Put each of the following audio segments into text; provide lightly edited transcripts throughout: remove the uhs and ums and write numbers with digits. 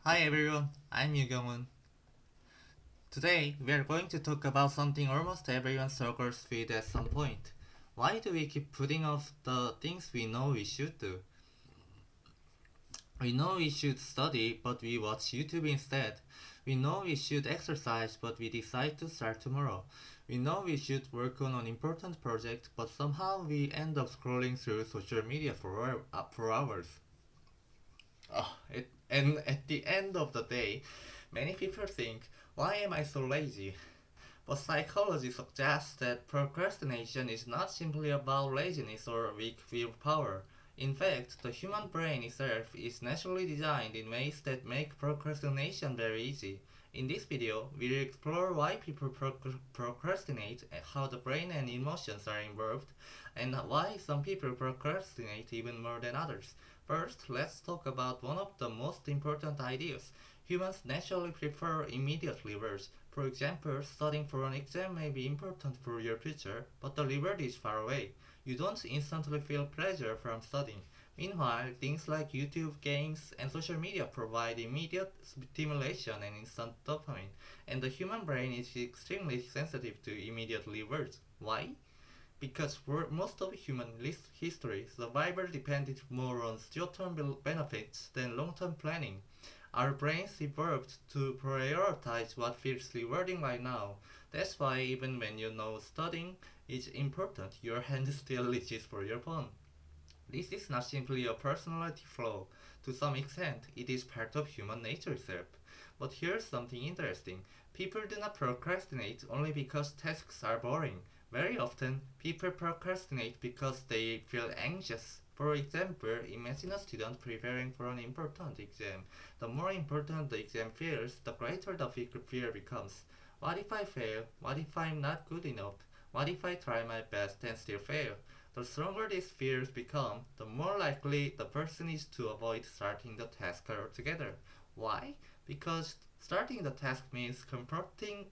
Hi everyone, I'm Yu. Today we are going to talk about something almost everyone struggles with at some point. Why do we keep putting off the things we know we should do? We know we should study, but we watch YouTube instead. We know we should exercise, but we decide to start tomorrow. We know we should work on an important project, but somehow we end up scrolling through social media for hours. And at the end of the day, many people think, why am I so lazy? But psychology suggests that procrastination is not simply about laziness or weak willpower. In fact, the human brain itself is naturally designed in ways that make procrastination very easy. In this video, we'll explore why people procrastinate, how the brain and emotions are involved, and why some people procrastinate even more than others. First, let's talk about one of the most important ideas. Humans naturally prefer immediate rewards. For example, studying for an exam may be important for your future, but the reward is far away. You don't instantly feel pleasure from studying. Meanwhile, things like YouTube, games, and social media provide immediate stimulation and instant dopamine, and the human brain is extremely sensitive to immediate rewards. Why? Because for most of human history, survival depended more on short-term benefits than long-term planning. Our brains evolved to prioritize what feels rewarding right now. That's why even when you know studying is important, your hand still reaches for your phone. This is not simply a personality flaw. To some extent, it is part of human nature itself. But here's something interesting. People do not procrastinate only because tasks are boring. Very often, people procrastinate because they feel anxious. For example, imagine a student preparing for an important exam. The more important the exam feels, the greater the fear becomes. What if I fail? What if I'm not good enough? What if I try my best and still fail? The stronger these fears become, the more likely the person is to avoid starting the task altogether. Why? Because starting the task means confronting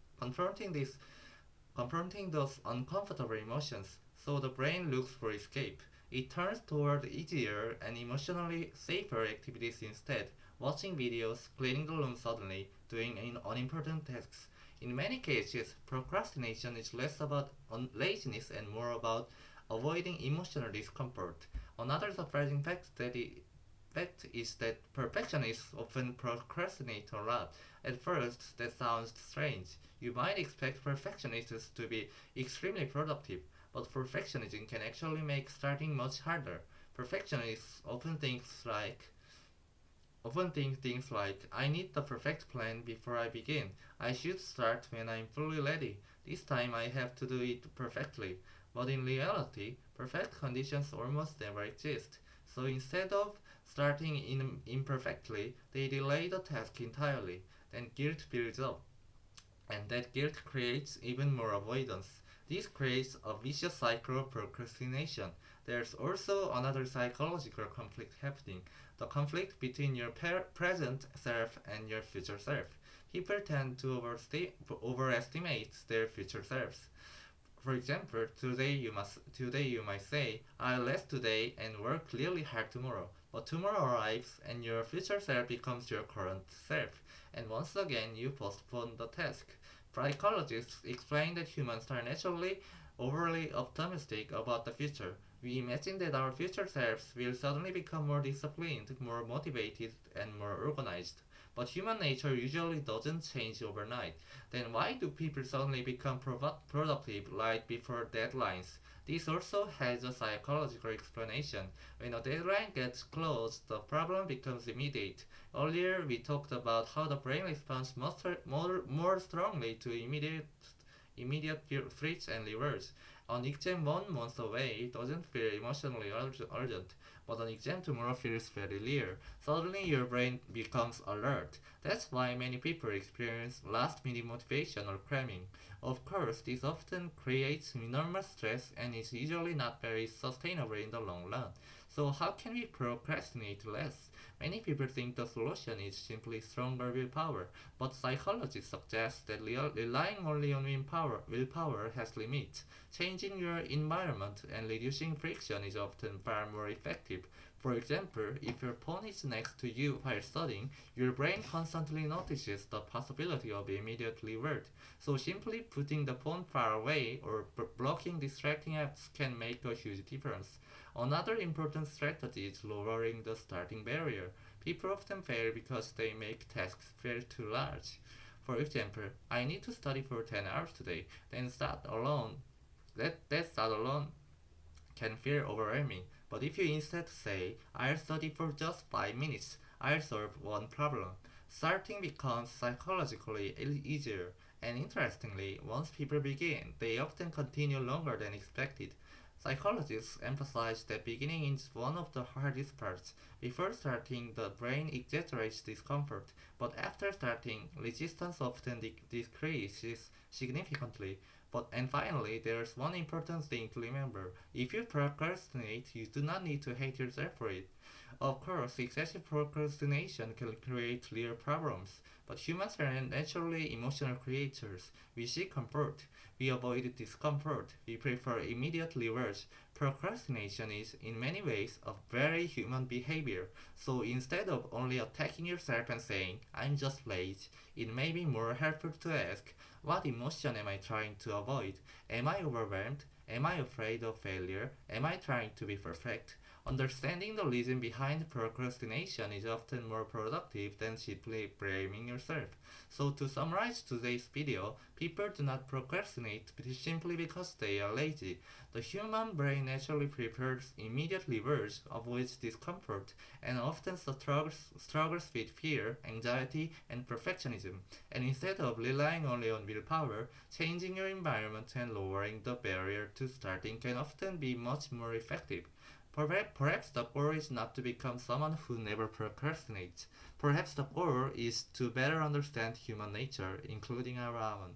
those uncomfortable emotions, so the brain looks for escape. It turns toward easier and emotionally safer activities instead, watching videos, cleaning the room suddenly, doing unimportant tasks. In many cases, procrastination is less about laziness and more about avoiding emotional discomfort. Another surprising fact is that perfectionists often procrastinate a lot. At first, that sounds strange. You might expect perfectionists to be extremely productive, but perfectionism can actually make starting much harder. Perfectionists often think things like, I need the perfect plan before I begin. I should start when I'm fully ready. This time I have to do it perfectly. But in reality, perfect conditions almost never exist. So instead of starting imperfectly, they delay the task entirely. Then guilt builds up, and that guilt creates even more avoidance. This creates a vicious cycle of procrastination. There's also another psychological conflict happening, the conflict between your present self and your future self. People tend to overestimate their future selves. For example, today you might say, I'll rest today and work really hard tomorrow. But tomorrow arrives and your future self becomes your current self, and once again you postpone the task. Psychologists explain that humans are naturally overly optimistic about the future. We imagine that our future selves will suddenly become more disciplined, more motivated, and more organized. But human nature usually doesn't change overnight. Then why do people suddenly become productive right before deadlines? This also has a psychological explanation. When a deadline gets close, the problem becomes immediate. Earlier, we talked about how the brain responds more strongly to immediate threats and rewards. An exam 1 month away doesn't feel emotionally urgent, but an exam tomorrow feels very near. Suddenly, your brain becomes alert. That's why many people experience last minute motivation or cramming. Of course, this often creates enormous stress and is usually not very sustainable in the long run. So, how can we procrastinate less? Many people think the solution is simply stronger willpower, but psychology suggests that relying only on willpower has limits. Changing your environment and reducing friction is often far more effective. For example, if your phone is next to you while studying, your brain constantly notices the possibility of immediate reward. So simply putting the phone far away or blocking distracting apps can make a huge difference. Another important strategy is lowering the starting barrier. People often fail because they make tasks feel too large. For example, I need to study for 10 hours today, then start alone. That start alone can feel overwhelming. But if you instead say, I'll study for just 5 minutes, I'll solve one problem, starting becomes psychologically easier. And interestingly, once people begin, they often continue longer than expected. Psychologists emphasize that beginning is one of the hardest parts. Before starting, the brain exaggerates discomfort, but after starting, resistance often decreases significantly. And finally, there's one important thing to remember. If you procrastinate, you do not need to hate yourself for it. Of course, excessive procrastination can create real problems, but humans are naturally emotional creatures. We seek comfort, we avoid discomfort, we prefer immediate rewards. Procrastination is, in many ways, a very human behavior. So instead of only attacking yourself and saying, I'm just lazy, it may be more helpful to ask, what emotion am I trying to avoid? Am I overwhelmed? Am I afraid of failure? Am I trying to be perfect? Understanding the reason behind procrastination is often more productive than simply blaming yourself. So to summarize today's video, people do not procrastinate simply because they are lazy. The human brain naturally prefers immediate rewards, avoids discomfort, and often struggles with fear, anxiety, and perfectionism. And instead of relying only on willpower, changing your environment and lowering the barrier to starting can often be much more effective. Perhaps the goal is not to become someone who never procrastinates. Perhaps the goal is to better understand human nature, including our own.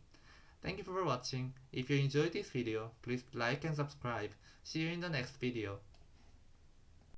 Thank you for watching. If you enjoyed this video, please like and subscribe. See you in the next video.